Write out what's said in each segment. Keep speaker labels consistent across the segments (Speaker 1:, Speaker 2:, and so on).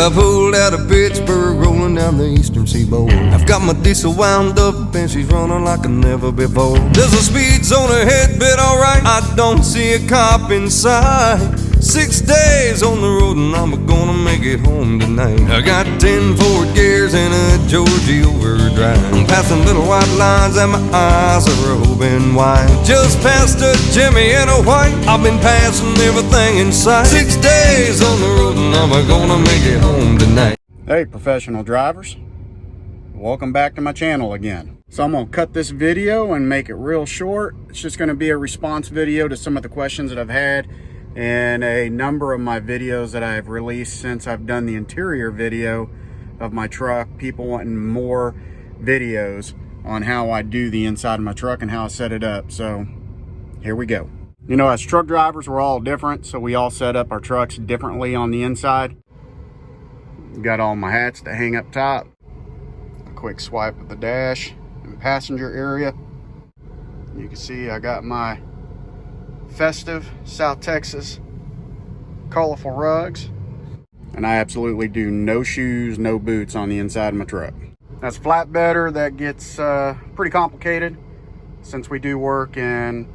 Speaker 1: Well, I pulled out of Pittsburgh, rolling down the eastern seaboard. I've got my diesel wound up and she's running like never before. There's a speed zone ahead, but alright, I don't see a cop in sight. 6 days on the road and I'm gonna make it home tonight. I got 10 forward gears and a Georgie overdrive. I'm passing little white lines and my eyes are open wide. Just past a Jimmy and a white, I've been passing everything in sight. 6 days on the road and I'm gonna make it home tonight.
Speaker 2: Hey professional drivers, welcome back to my channel again. So I'm gonna cut this video and make it real short. It's just gonna be a response video to some of the questions that I've had in a number of my videos that I've released since I've done the interior video of my truck. People wanting more videos on how I do the inside of my truck and how I set it up. So here we go. You know, as truck drivers, we're all different, so we all set up our trucks differently on the inside. Got all my hats that hang up top. A quick swipe of the dash and passenger area. You can see I got my festive South Texas colorful rugs, and I absolutely do no shoes, no boots on the inside of my truck. As a flatbedder, that gets pretty complicated since we do work in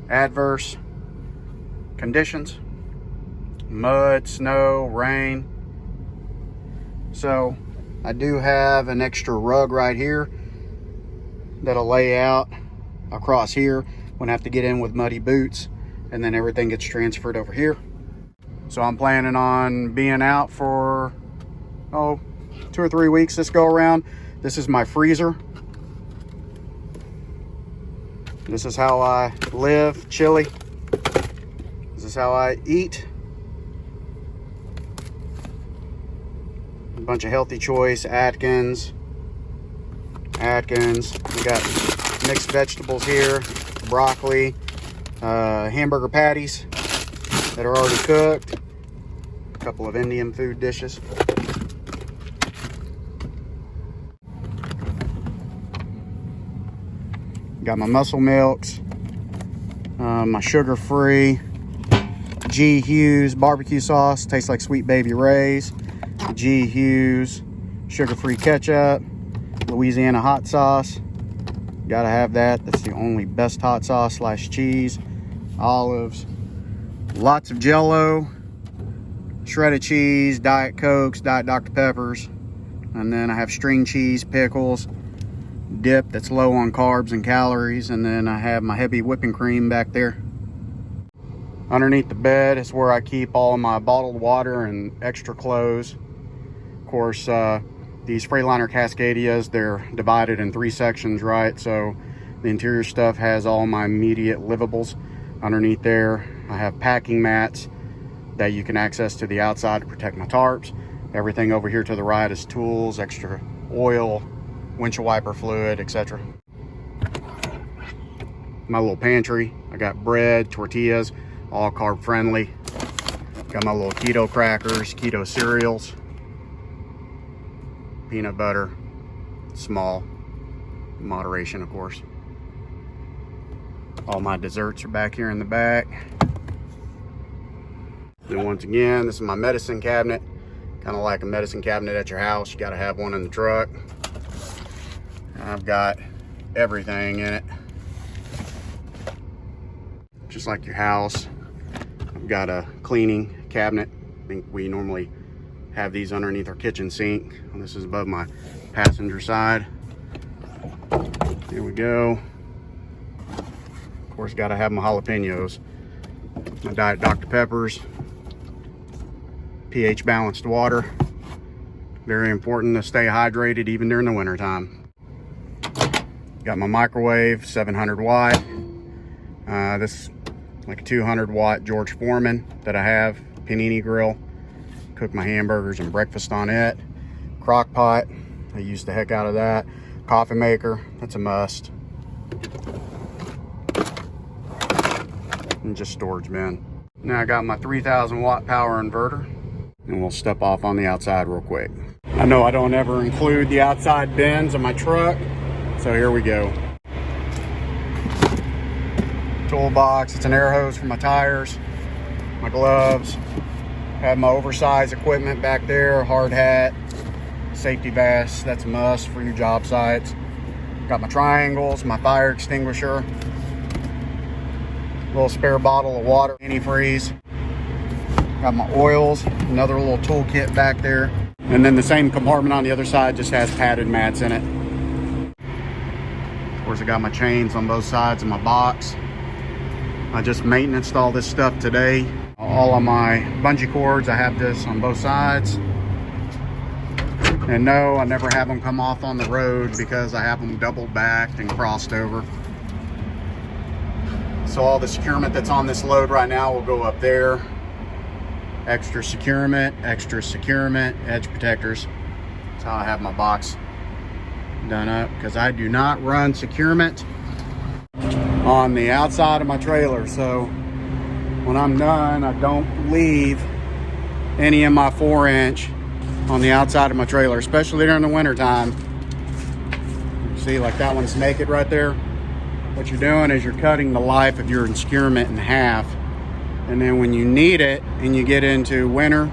Speaker 2: adverse conditions, mud, snow, rain. So I do have an extra rug right here that'll lay out across here when I have to get in with muddy boots, and then everything gets transferred over here. So I'm planning on being out for 2 or 3 weeks this go around. This is my freezer. This is how I live, chilly. This is how I eat. A bunch of Healthy Choice, Atkins. We got mixed vegetables here, broccoli, hamburger patties that are already cooked, a couple of Indian food dishes. Got my muscle milks, my sugar-free G. Hughes barbecue sauce, tastes like Sweet Baby Ray's, G. Hughes sugar-free ketchup, Louisiana hot sauce. Gotta have that. That's the only best hot sauce / cheese. Olives, lots of Jell-O, shredded cheese, Diet Cokes, Diet Dr. Peppers, and then I have string cheese, pickles, dip that's low on carbs and calories, and then I have my heavy whipping cream back there. Underneath the bed is where I keep all my bottled water and extra clothes. Of course, these Freightliner Cascadias, they're divided in 3 sections, right? So the interior stuff has all my immediate livables. Underneath there, I have packing mats that you can access to the outside to protect my tarps. Everything over here to the right is tools, extra oil, windshield wiper fluid, etc. My little pantry, I got bread, tortillas, all carb friendly. Got my little keto crackers, keto cereals, peanut butter, small, moderation of course. All my desserts are back here in the back. Then once again, this is my medicine cabinet. Kind of like a medicine cabinet at your house. You got to have one in the truck. I've got everything in it. Just like your house. I've got a cleaning cabinet. I think we normally have these underneath our kitchen sink. And this is above my passenger side. Here we go. Of course, got to have my jalapenos, my Diet Dr. Peppers, pH balanced water. Very important to stay hydrated even during the winter time. Got my microwave, 700 watt. This is like a 200 watt George Foreman that I have, panini grill. Cook my hamburgers and breakfast on it. Crock pot, I use the heck out of that. Coffee maker, that's a must. And just storage bin. Now I got my 3000 watt power inverter, and we'll step off on the outside real quick. I know I don't ever include the outside bins on my truck, so here we go. Toolbox, it's an air hose for my tires, my gloves, Have my oversized equipment back there, hard hat, safety vest, that's a must for your job sites. Got my triangles, my fire extinguisher, little spare bottle of water, antifreeze. Got my oils, another little toolkit back there. And then the same compartment on the other side just has padded mats in it. Of course, I got my chains on both sides of my box. I just maintenanced all this stuff today. All of my bungee cords, I have this on both sides. And no, I never have them come off on the road because I have them double backed and crossed over. So all the securement that's on this load right now will go up there. Extra securement, edge protectors. That's how I have my box done up, because I do not run securement on the outside of my trailer. So when I'm done, I don't leave any of my 4-inch on the outside of my trailer, especially during the winter time. See, like that one's naked right there. What you're doing is you're cutting the life of your securement in half. And then when you need it and you get into winter,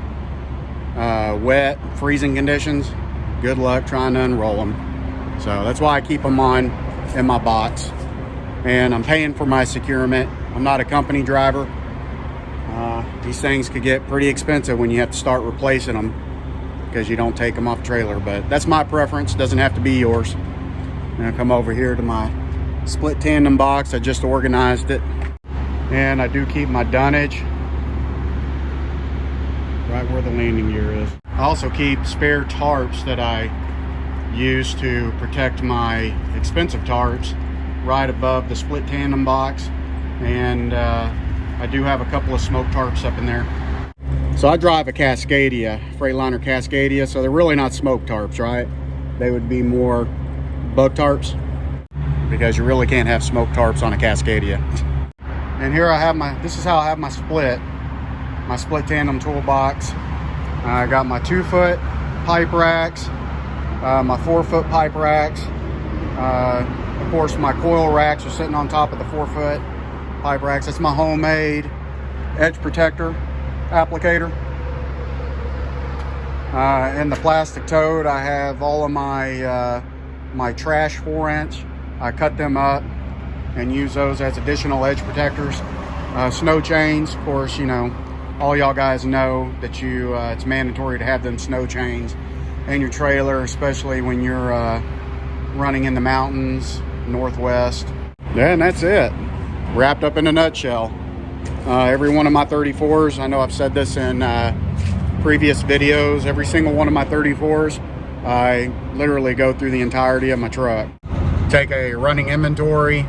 Speaker 2: wet, freezing conditions, good luck trying to unroll them. So that's why I keep them on in my box. And I'm paying for my securement. I'm not a company driver. These things could get pretty expensive when you have to start replacing them because you don't take them off the trailer. But that's my preference. Doesn't have to be yours. I'm gonna come over here to my split tandem box. I just organized it. And I do keep my dunnage right where the landing gear is. I also keep spare tarps that I use to protect my expensive tarps right above the split tandem box. And I do have a couple of smoke tarps up in there. So I drive a Cascadia, Freightliner Cascadia, so they're really not smoke tarps, right? They would be more bug tarps, because you really can't have smoke tarps on a Cascadia. And here I have this is how I have my split tandem toolbox. I got my 2-foot pipe racks, my 4-foot pipe racks. Of course, my coil racks are sitting on top of the 4-foot pipe racks. That's my homemade edge protector applicator. In the plastic tote, I have all of my trash 4-inch. I cut them up and use those as additional edge protectors. Snow chains, of course, you know, all y'all guys know that it's mandatory to have them snow chains in your trailer, especially when you're running in the mountains, northwest. Yeah, and that's it. Wrapped up in a nutshell. Every one of my 34s, I know I've said this in previous videos, every single one of my 34s, I literally go through the entirety of my truck. Take a running inventory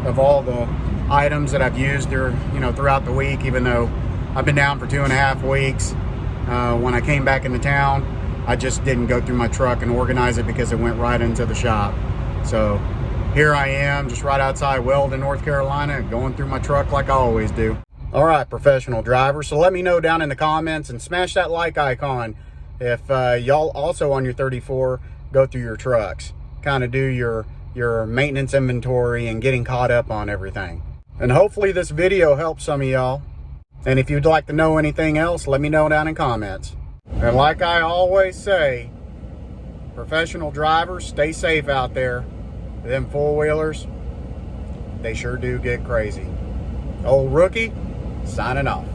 Speaker 2: of all the items that I've used throughout the week, even though I've been down for 2.5 weeks. When I came back into town, I just didn't go through my truck and organize it because it went right into the shop. So here I am, just right outside Weldon, North Carolina, going through my truck like I always do. All right, professional drivers, so let me know down in the comments and smash that like icon if y'all also on your 34 go through your trucks, kind of do your maintenance inventory and getting caught up on everything. And hopefully this video helps some of y'all. And if you'd like to know anything else, let me know down in comments. And like I always say, professional drivers, stay safe out there. Them four-wheelers, they sure do get crazy. Old Rookie, signing off.